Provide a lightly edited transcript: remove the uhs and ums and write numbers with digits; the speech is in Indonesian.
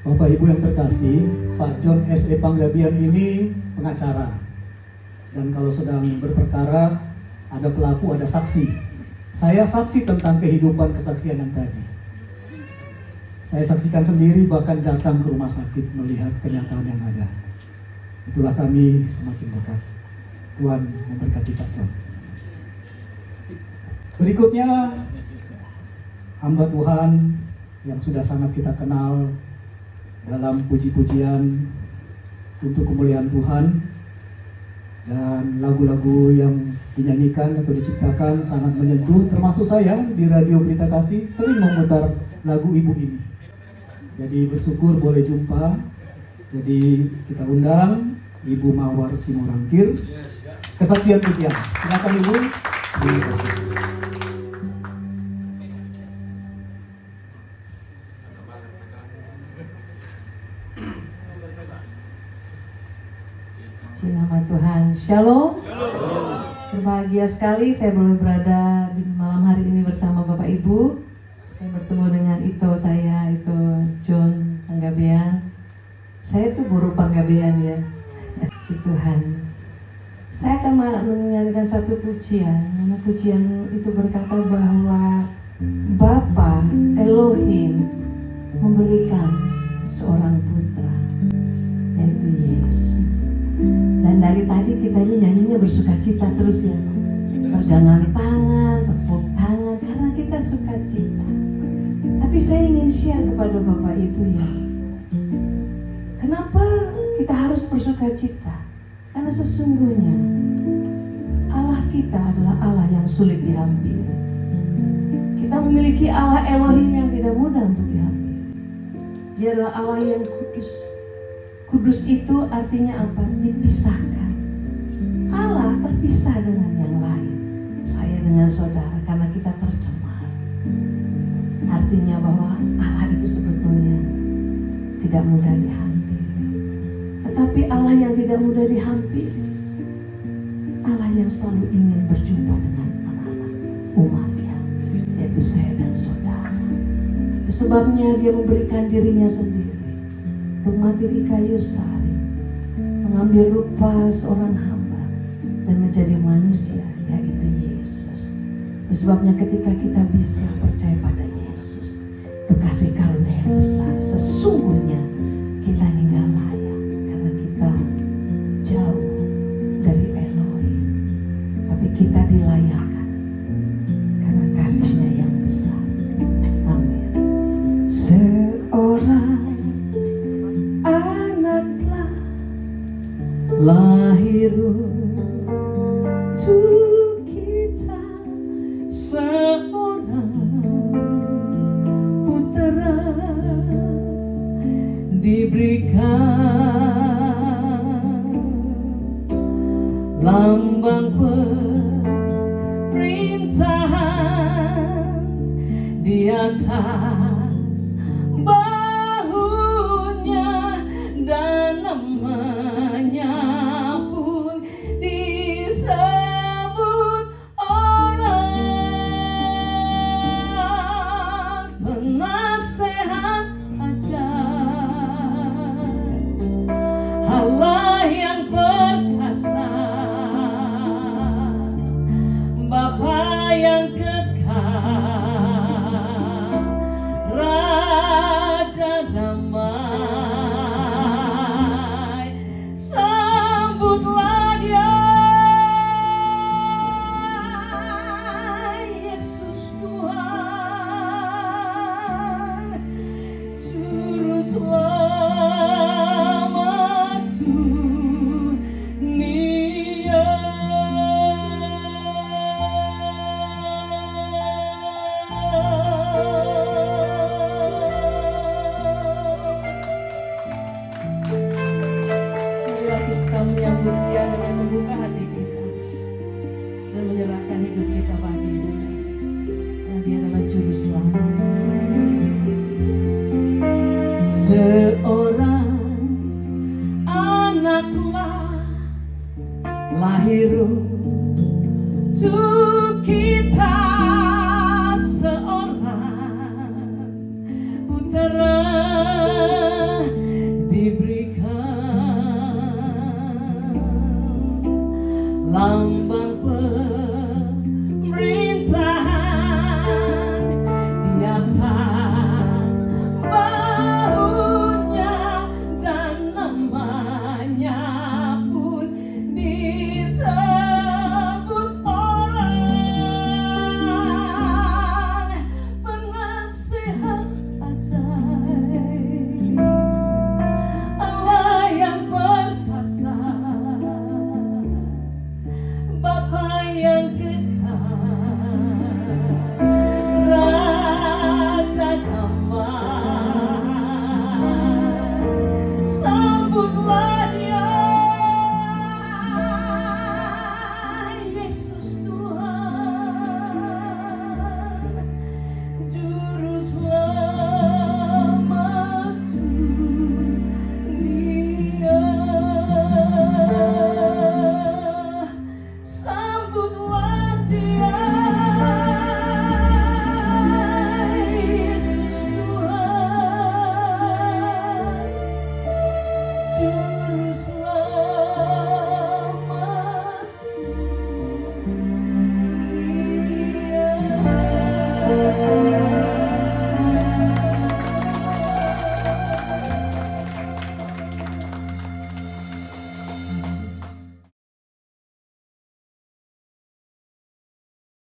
Bapak Ibu yang terkasih, Pak John S.E. Panggabean ini pengacara. Dan kalau sedang berperkara, ada pelaku, ada saksi. Saya saksi tentang kehidupan kesaksian yang tadi. Saya saksikan sendiri, bahkan datang ke rumah sakit melihat kenyataan yang ada. Itulah kami semakin dekat. Tuhan memberkati Pak John. Berikutnya, hamba Tuhan yang sudah sangat kita kenal dalam puji-pujian untuk kemuliaan Tuhan, dan lagu-lagu yang dinyanyikan atau diciptakan sangat menyentuh, termasuk saya di Radio Berita Kasih sering memutar lagu ibu ini. Jadi bersyukur boleh jumpa. Jadi kita undang Ibu Mawar Simorangkir, kesaksian pujian. Silakan Ibu. Terima kasih. Nama Tuhan, Shalom. Berbahagia sekali saya boleh berada di malam hari ini bersama Bapak Ibu. Saya bertemu dengan saya, John Panggabean. Saya itu buruh Panggabean ya. Puji Tuhan. Saya akan menyanyikan satu pujian. Mana pujian itu berkata bahwa Bapa Elohim memberikan seorang putra, yaitu Yesus. Dan dari tadi kita ini nyanyinya bersukacita terus ya. Pegangan tangan, tepuk tangan, karena kita sukacita. Tapi saya ingin share kepada Bapak Ibu ya, kenapa kita harus bersukacita? Karena sesungguhnya Allah kita adalah Allah yang sulit dihampiri. Kita memiliki Allah Elohim yang tidak mudah untuk dihampiri. Dia adalah Allah yang kudus. Kudus itu artinya apa? Dipisahkan. Allah terpisah dengan yang lain. Saya dengan saudara karena kita tercemar. Artinya bahwa Allah itu sebetulnya tidak mudah dihampiri. Tetapi Allah yang tidak mudah dihampiri, Allah yang selalu ingin berjumpa dengan anak-anak umatnya, yaitu saya dan saudara. Itu sebabnya dia memberikan dirinya sendiri untuk mati di kayu salib, mengambil rupa seorang hamba dan menjadi manusia, yaitu Yesus. Itu sebabnya ketika kita bisa percaya pada Yesus, itu kasih karunia yang besar. Sesungguhnya kita ini gak layak karena kita jauh dari Elohim, tapi kita dilayakkan karena kasihnya yang besar. Amin. Seorang anaklah lahir untuk kita, seorang putera diberikan, lambang pemerintahan di atas bahunya, dan namanya pun disebut orang penasehat ajaib, Allah yang perkasa, Bapa yang kekal, Raja damai, sambutlah dia, Yesus Tuhan, Juru Selamat dunia. Kita menyambut dia dengan membuka hati kita dan menyerahkan hidup kita bagi dia, karena dia adalah Juru Selamat. Seorang anak telah lahir untuk